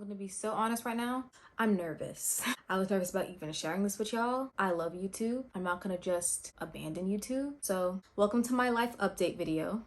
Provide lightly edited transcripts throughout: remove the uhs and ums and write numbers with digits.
gonna be so honest right now. I'm nervous. I was nervous about even sharing this with y'all. I love YouTube. I'm not gonna just abandon YouTube. So welcome to my life update video.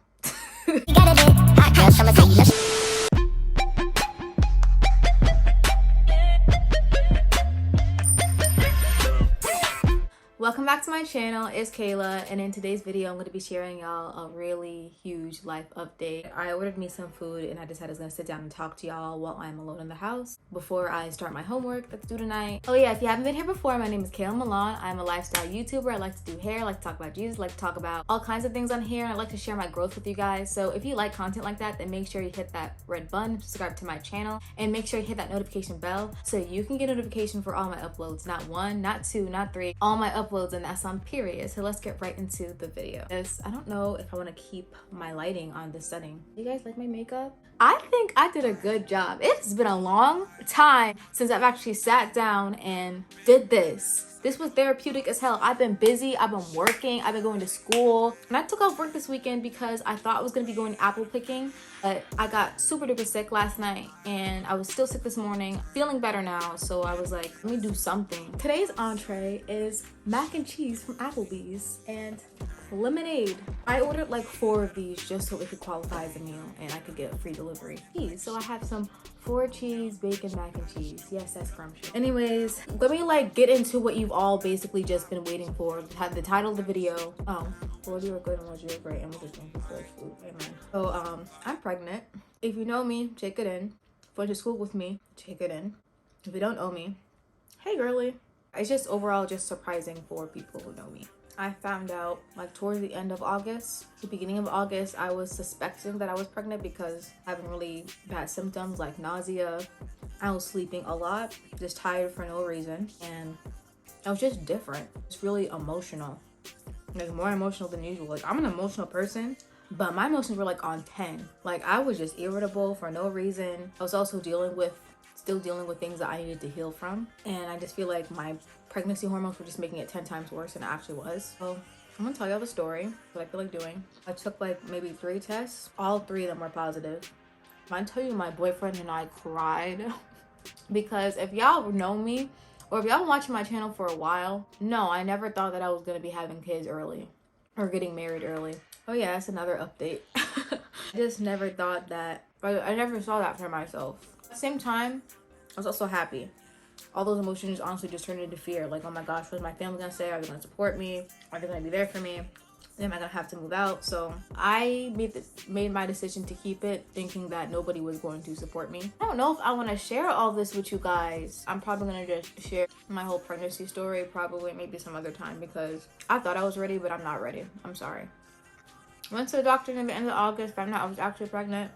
Welcome back to my channel. It's Kayla, and in today's video I'm going to be sharing y'all a really huge life update. I ordered me some food and I decided I was going to sit down and talk to y'all while I'm alone in the house before I start my homework that's due tonight. Oh yeah, if you haven't been here before, my name is Kayla Milan. I'm a lifestyle YouTuber. I like to do hair, I like to talk about Jesus, I like to talk about all kinds of things on here, and I like to share my growth with you guys. So if you like content like that, then make sure you hit that red button, subscribe to my channel, and make sure you hit that notification bell so you can get a notification for all my uploads. Not one, not two, not three, all my uploads, and that's on period. So let's get right into the video. I don't know if I want to keep my lighting on this setting. You guys like my makeup? I think I did a good job. It's been a long time since I've actually sat down and did this. This was therapeutic as hell. I've been busy, I've been working, I've been going to school. And I took off work this weekend because I thought I was gonna be going apple picking, but I got super duper sick last night and I was still sick this morning. Feeling better now, so I was like, let me do something. Today's entree is mac and cheese from Applebee's and lemonade. I ordered like 4 of these just so it could qualify as a meal and I could get a free delivery. So I have some 4 cheese bacon mac and cheese. Yes, that's scrumptious. Anyways, let me like get into what you've all basically just been waiting for. The title of the video. Lord, you are good and Lord, you are great, and we'll just thank you for this food. Amen. So I'm pregnant. If you know me, take it in. Went to school with me, take it in. If you don't know me, hey girly. It's just overall just surprising for people who know me. I found out like towards the end of August, the beginning of August, I was suspecting that I was pregnant because I haven't really bad symptoms like nausea. I was sleeping a lot, just tired for no reason, and I was just different. It's really emotional, like more emotional than usual. Like I'm an emotional person, but my emotions were like on 10. Like I was just irritable for no reason. I was also still dealing with things that I needed to heal from, and I just feel like my pregnancy hormones were just making it 10 times worse than it actually was. So I'm gonna tell y'all the story, what I feel like doing. I took like maybe 3 tests. All 3 of them were positive. If I tell you, my boyfriend and I cried because if y'all know me or if y'all been watching my channel for a while, no, I never thought that I was gonna be having kids early or getting married early. Oh yeah, that's another update. I just never thought that, I never saw that for myself. At the same time, I was also happy. All those emotions honestly just turned into fear. Like, oh my gosh, what's my family gonna say? Are they gonna support me? Are they gonna be there for me? Am I gonna have to move out? So I made my decision to keep it, thinking that nobody was going to support me. I don't know if I want to share all this with you guys. I'm probably gonna just share my whole pregnancy story, probably maybe some other time, because I thought I was ready, but I'm not ready. I'm sorry. Went to the doctor in the end of August, found out I was actually pregnant.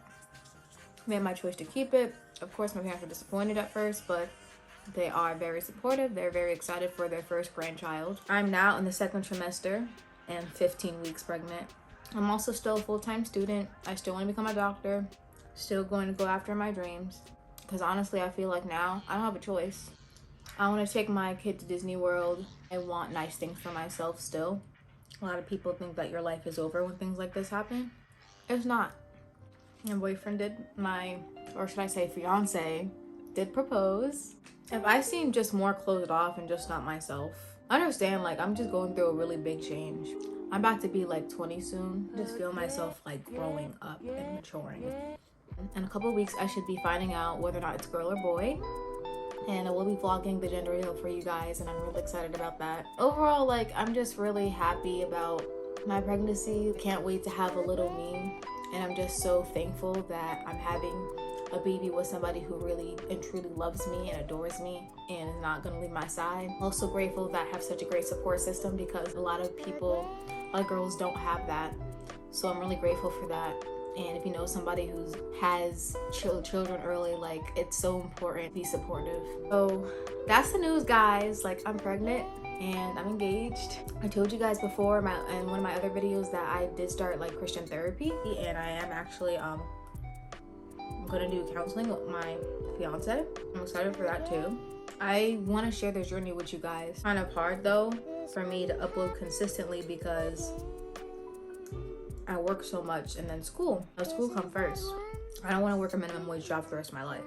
Made my choice to keep it. Of course, my parents were disappointed at first, but they are very supportive. They're very excited for their first grandchild. I'm now in the 2nd trimester and 15 weeks pregnant. I'm also still a full-time student. I still want to become a doctor. Still going to go after my dreams. Because honestly, I feel like now I don't have a choice. I want to take my kid to Disney World. I want nice things for myself still. A lot of people think that your life is over when things like this happen. It's not. My boyfriend or should I say fiance, did propose. If I seem just more closed off and just not myself, understand, like I'm just going through a really big change. I'm about to be like 20 soon. I just feel myself like growing up and maturing. In a couple of weeks, I should be finding out whether or not it's girl or boy. And I will be vlogging the gender reveal for you guys, and I'm really excited about that. Overall, like I'm just really happy about my pregnancy. Can't wait to have a little me. And I'm just so thankful that I'm having a baby with somebody who really and truly loves me and adores me and is not gonna leave my side. Also grateful that I have such a great support system, because a lot of girls don't have that. So I'm really grateful for that. And if you know somebody who has children early, like it's so important to be supportive. So that's the news, guys. Like I'm pregnant and I'm engaged. I told you guys before in one of my other videos that I did start like Christian therapy, and I am actually I'm gonna do counseling with my fiance. I'm excited for that too. I want to share this journey with you guys. Kind of hard though for me to upload consistently because I work so much, and then school. School come first. I don't want to work a minimum wage job for the rest of my life.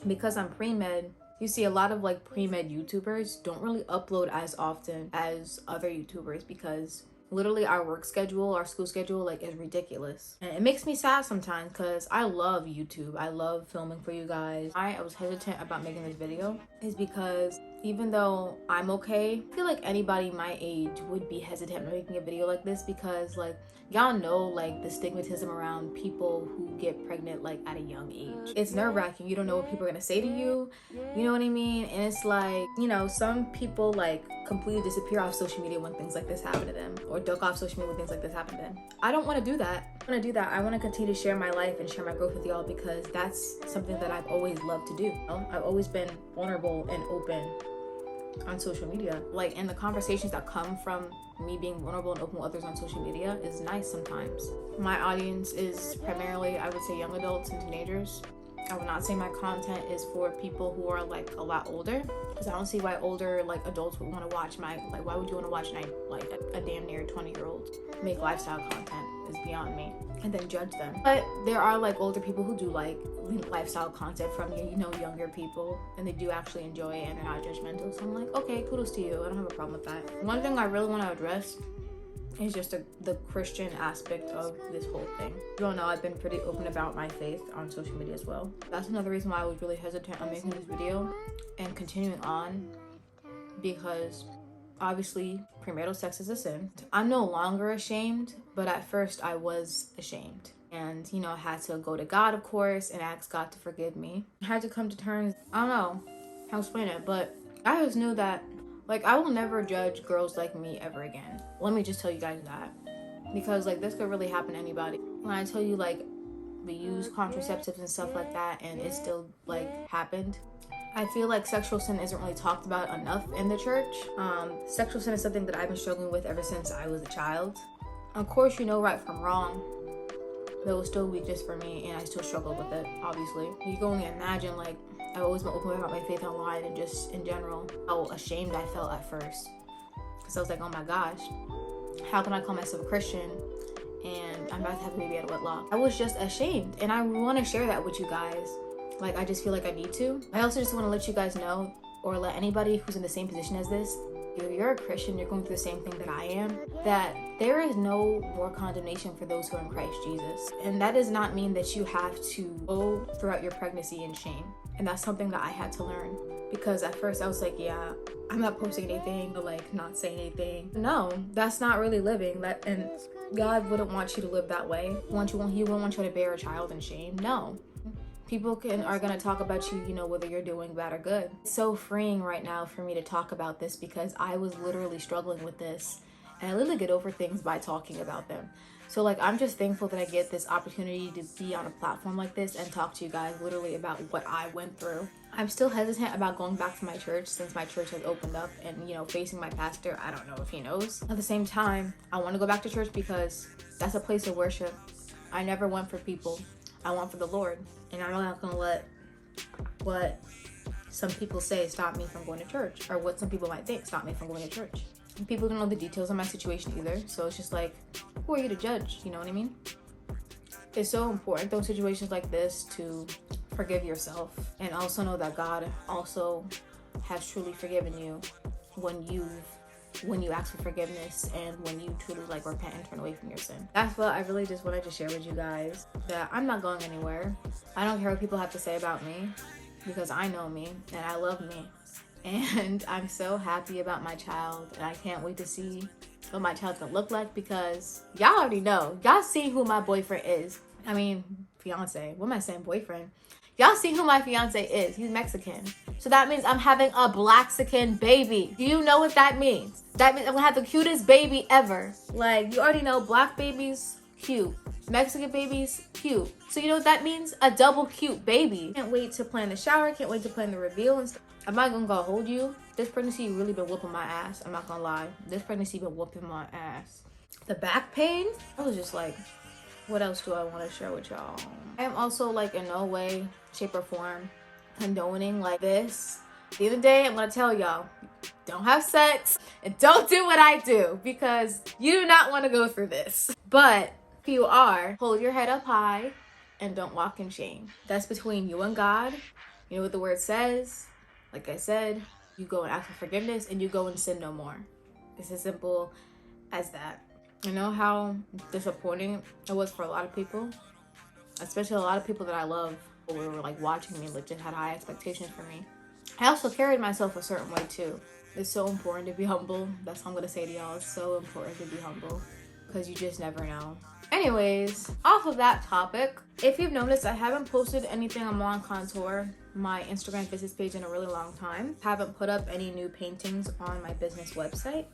because I'm pre-med, you see a lot of like pre-med YouTubers don't really upload as often as other YouTubers because literally our work schedule, our school schedule, like, is ridiculous. And it makes me sad sometimes because I love YouTube. I love filming for you guys. I was hesitant about making this video is because even though I'm okay, I feel like anybody my age would be hesitant making a video like this because, like, y'all know, like, the stigmatism around people who get pregnant, like, at a young age. It's nerve-wracking. You don't know what people are gonna say to you. You know what I mean? And it's like, you know, some people, like, completely disappear off social media when things like this happen to them, or duck off social media when things like this happen to them. I don't want to do that. I want to do that. I want to continue to share my life and share my growth with y'all because that's something that I've always loved to do. You know? I've always been vulnerable and open on social media, like, and the conversations that come from me being vulnerable and open with others on social media is nice sometimes. My audience is primarily, I would say, young adults and teenagers. I would not say my content is for people who are like a lot older, because I don't see why older, like, adults would want to watch my, like, why would you want to watch like a damn near 20-year-old make lifestyle content is beyond me, and then judge them. But there are, like, older people who do like lifestyle content from, you know, younger people, and they do actually enjoy it and they're not judgmental. So I'm like, okay, kudos to you. I don't have a problem with that. One thing I really want to address is just the Christian aspect of this whole thing. You all know I've been pretty open about my faith on social media as well. That's another reason why I was really hesitant on making this video and continuing on, because obviously premarital sex is a sin. I'm no longer ashamed, but at first I was ashamed. And, you know, I had to go to God, of course, and ask God to forgive me. I had to come to terms, I don't know how to explain it, but I just knew that, like, I will never judge girls like me ever again. Let me just tell you guys that. Because, like, this could really happen to anybody. When I tell you, like, we use contraceptives and stuff like that and it still, like, happened, I feel like sexual sin isn't really talked about enough in the church. Sexual sin is something that I've been struggling with ever since I was a child. Of course, you know right from wrong. But it was still weakness for me, and I still struggle with it, obviously. You can only imagine, like, I've always been open about my faith online and just in general, how ashamed I felt at first. Because I was like, oh my gosh, how can I call myself a Christian and I'm about to have a baby out of wedlock? I was just ashamed, and I want to share that with you guys. Like, I just feel like I need to. I also just want to let you guys know, or let anybody who's in the same position as this, if you're a Christian, you're going through the same thing that I am, that there is no more condemnation for those who are in Christ Jesus. And that does not mean that you have to go throughout your pregnancy in shame. And that's something that I had to learn, because at first I was like, yeah, I'm not posting anything or, like, not saying anything. No, that's not really living. And God wouldn't want you to live that way. He wouldn't want you to bear a child in shame. No. People are gonna talk about you, you know, whether you're doing bad or good. It's so freeing right now for me to talk about this, because I was literally struggling with this, and I literally get over things by talking about them. So, like, I'm just thankful that I get this opportunity to be on a platform like this and talk to you guys literally about what I went through. I'm still hesitant about going back to my church since my church has opened up, and, you know, facing my pastor, I don't know if he knows. At the same time, I want to go back to church because that's a place of worship. I never went for people. I want for the Lord. And I'm not gonna let what some people say stop me from going to church, or what some people might think stop me from going to church. And people don't know the details of my situation either, so it's just like, who are you to judge? You know what I mean? It's so important, those situations like this, to forgive yourself, and also know that God also has truly forgiven you when you ask for forgiveness and when you truly, like, repent and turn away from your sin. That's what I really just wanted to share with you guys, that I'm not going anywhere. I don't care what people have to say about me, because I know me and I love me, and I'm so happy about my child, and I can't wait to see what my child's gonna look like, because y'all already know. Y'all see who my boyfriend is. I mean, fiance. What am I saying, boyfriend? Y'all see who my fiance is. He's Mexican. So that means I'm having a Blaxican baby. Do you know what that means? That means I'm gonna have the cutest baby ever. Like, you already know, black babies, cute. Mexican babies, cute. So you know what that means? A double cute baby. Can't wait to plan the shower. Can't wait to plan the reveal and stuff. I'm not gonna go hold you. This pregnancy really been whooping my ass. I'm not gonna lie. This pregnancy been whooping my ass. The back pain, I was just like, what else do I want to share with y'all? I am also, like, in no way, shape, or form condoning like this. At the end of the day, I'm gonna tell y'all, don't have sex and don't do what I do, because you do not want to go through this. But if you are, hold your head up high and don't walk in shame. That's between you and God. You know what the word says? Like I said, you go and ask for forgiveness and you go and sin no more. It's as simple as that. You know how disappointing it was for a lot of people, especially a lot of people that I love who were like watching me, legit had high expectations for me. I also carried myself a certain way too. It's so important to be humble. That's what I'm gonna say to y'all. It's so important to be humble because you just never know. Anyways, off of that topic, if you've noticed, I haven't posted anything on Milan Contour, my Instagram business page, in a really long time. Haven't put up any new paintings on my business website,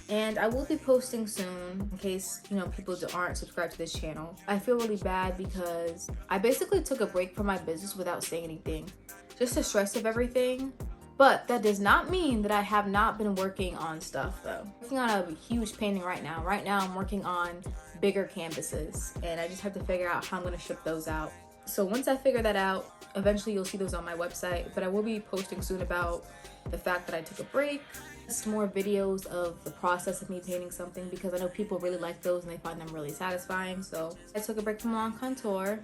and I will be posting soon in case, you know, people aren't subscribed to this channel. I feel really bad because I basically took a break from my business without saying anything. Just the stress of everything. But that does not mean that I have not been working on stuff though. I'm working on a huge painting right now. Right now I'm working on bigger canvases and I just have to figure out how I'm gonna ship those out. So once I figure that out, eventually you'll see those on my website, but I will be posting soon about the fact that I took a break. Just more videos of the process of me painting something because I know people really like those and they find them really satisfying. So I took a break from Milan Contour.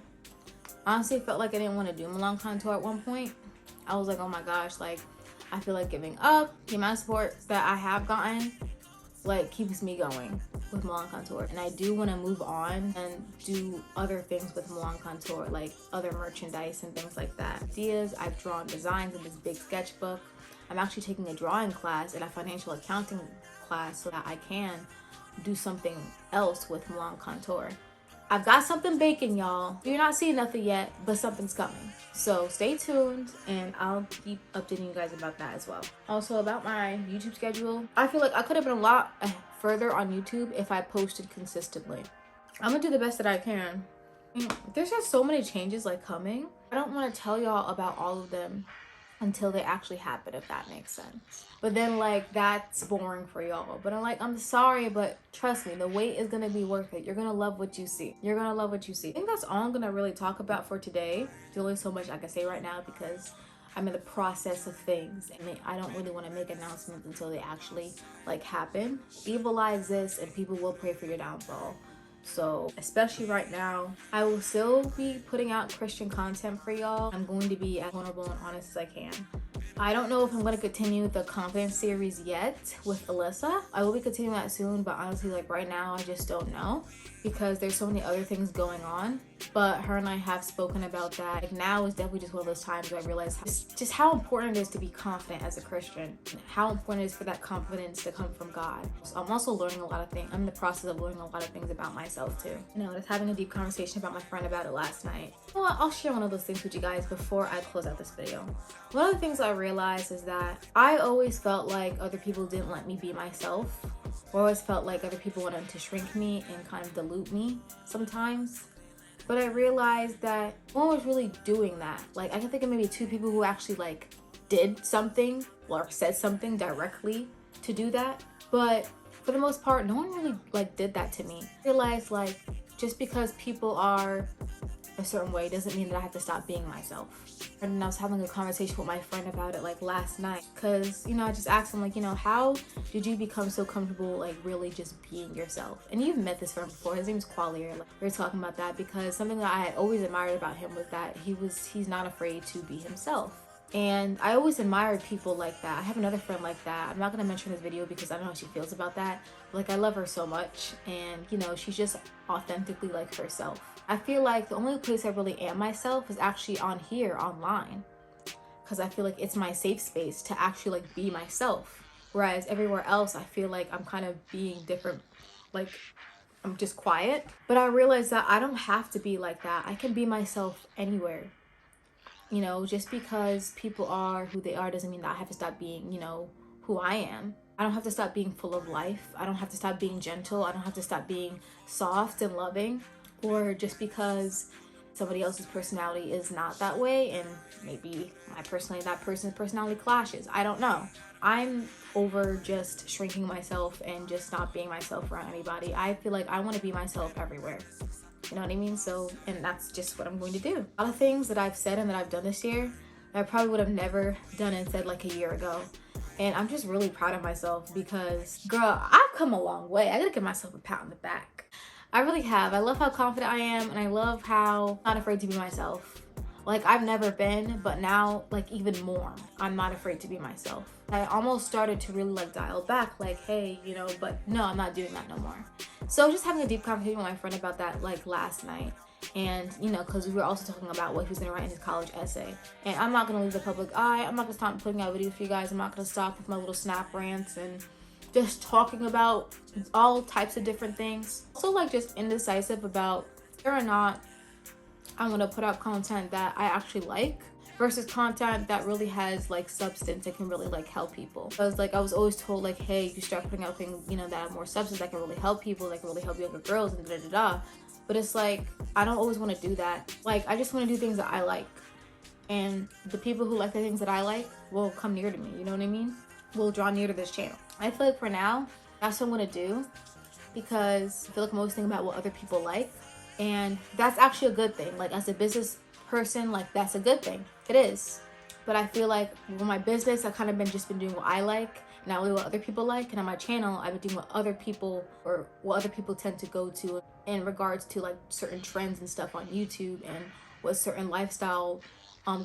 Honestly, it felt like I didn't want to do Milan Contour at one point. I was like, oh my gosh, like I feel like giving up. The amount of support that I have gotten like keeps me going with Milan Contour, and I do want to move on and do other things with Milan Contour, like other merchandise and things like that. Ideas, I've drawn designs in this big sketchbook. I'm actually taking a drawing class and a financial accounting class so that I can do something else with Milan Contour. I've got something baking, y'all. You're not seeing nothing yet, but something's coming. So stay tuned and I'll keep updating you guys about that as well. Also about my YouTube schedule, I feel like I could have been a lot further on YouTube if I posted consistently. I'm gonna do the best that I can. There's just so many changes like coming. I don't want to tell y'all about all of them until they actually happen, if that makes sense. But then like that's boring for y'all. But I'm like, I'm sorry, but trust me, the wait is gonna be worth it. You're gonna love what you see. You're gonna love what you see. I think that's all I'm gonna really talk about for today. There's only so much I can say right now because I'm in the process of things and I don't really want to make announcements until they actually like happen. Evil eye exists and people will pray for your downfall. So especially right now, I will still be putting out Christian content for y'all. I'm going to be as vulnerable and honest as I can. I don't know if I'm going to continue the confidence series yet with Alyssa. I will be continuing that soon, but honestly, like right now, I just don't know because there's so many other things going on. But her and I have spoken about that. Like now is definitely just one of those times where I realize just how important it is to be confident as a Christian. How important it is for that confidence to come from God. So I'm also learning a lot of things. I'm in the process of learning a lot of things about myself too. You know, just having a deep conversation about my friend about it last night. You know what? I'll share one of those things with you guys before I close out this video. One of the things I realized is that I always felt like other people didn't let me be myself. Or always felt like other people wanted to shrink me and kind of dilute me sometimes. But I realized that no one was really doing that. Like I can think of maybe 2 people who actually like did something or said something directly to do that. But for the most part, no one really like did that to me. I realized like just because people are a certain way doesn't mean that I have to stop being myself. And I was having a conversation with my friend about it like last night because, you know, I just asked him like, you know, how did you become so comfortable like really just being yourself? And you've met this friend before. His name's Qualier. Like, we were talking about that because something that I had always admired about him was that he's not afraid to be himself. And I always admired people like that. I have another friend like that. I'm not going to mention this video because I don't know how she feels about that. Like I love her so much and, you know, she's just authentically like herself. I feel like the only place I really am myself is actually on here, online. Because I feel like it's my safe space to actually like be myself. Whereas everywhere else, I feel like I'm kind of being different. Like I'm just quiet. But I realized that I don't have to be like that. I can be myself anywhere. You know, just because people are who they are doesn't mean that I have to stop being, you know, who I am. I don't have to stop being full of life. I don't have to stop being gentle. I don't have to stop being soft and loving. Or just because somebody else's personality is not that way and maybe my personality, that person's personality clashes. I don't know. I'm over just shrinking myself and just not being myself around anybody. I feel like I want to be myself everywhere. You know what I mean? So, and that's just what I'm going to do. A lot of things that I've said and that I've done this year, I probably would have never done and said like a year ago. And I'm just really proud of myself because, girl, I've come a long way. I gotta give myself a pat on the back. I really have. I love how confident I am and I love how I'm not afraid to be myself. Like, I've never been, but now, like, even more, I'm not afraid to be myself. I almost started to really like dial back, like, hey, you know, but no, I'm not doing that no more. So I was just having a deep conversation with my friend about that, like, last night. And, you know, because we were also talking about what he was going to write in his college essay. And I'm not going to leave the public eye. I'm not going to stop putting out videos for you guys. I'm not going to stop with my little snap rants and just talking about all types of different things. Also, like, just indecisive about whether or not I'm going to put out content that I actually like versus content that really has like substance and can really like help people. Because like I was always told like, hey, you start putting out things, you know, that have more substance, that can really help people, that can really help younger girls and da-da-da. But it's like, I don't always want to do that. Like, I just want to do things that I like. And the people who like the things that I like will come near to me, you know what I mean? Will draw near to this channel. I feel like for now, that's what I'm going to do, because I feel like I'm always thinking about what other people like. And that's actually a good thing. Like, as a business person, like, that's a good thing. It is. But I feel like with my business, I've kind of just been doing what I like, not really what other people like. And on my channel, I've been doing what other people, or what other people tend to go to in regards to like certain trends and stuff on YouTube, and what certain lifestyle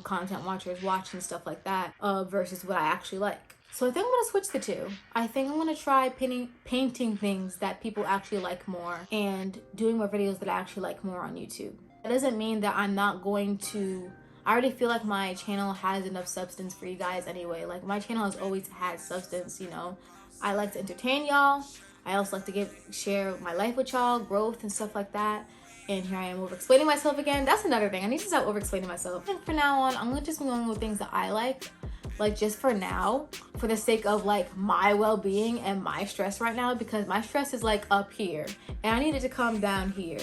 content watchers watch and stuff like that, versus what I actually like. So I think I'm gonna switch the two. I think I'm gonna try painting things that people actually like more, and doing more videos that I actually like more on YouTube. That doesn't mean that I'm not going to, I already feel like my channel has enough substance for you guys anyway. Like, my channel has always had substance, you know. I like to entertain y'all. I also like to share my life with y'all, growth and stuff like that. And here I am over-explaining myself again. That's another thing. I need to stop over-explaining myself. And from now on, I'm gonna just be going with things that I like just for now, for the sake of like my well-being and my stress right now, because my stress is like up here and I need it to come down here.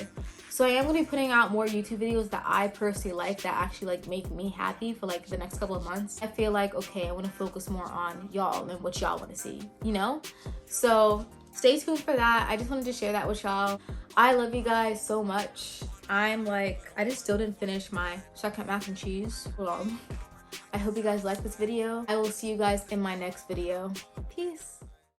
So I am going to be putting out more YouTube videos that I personally like, that actually like make me happy for like the next couple of months. I feel like, okay, I want to focus more on y'all and what y'all want to see, you know? So stay tuned for that. I just wanted to share that with y'all. I love you guys so much. I just still didn't finish my second mac and cheese. Hold on. I hope you guys like this video. I will see you guys in my next video. Peace.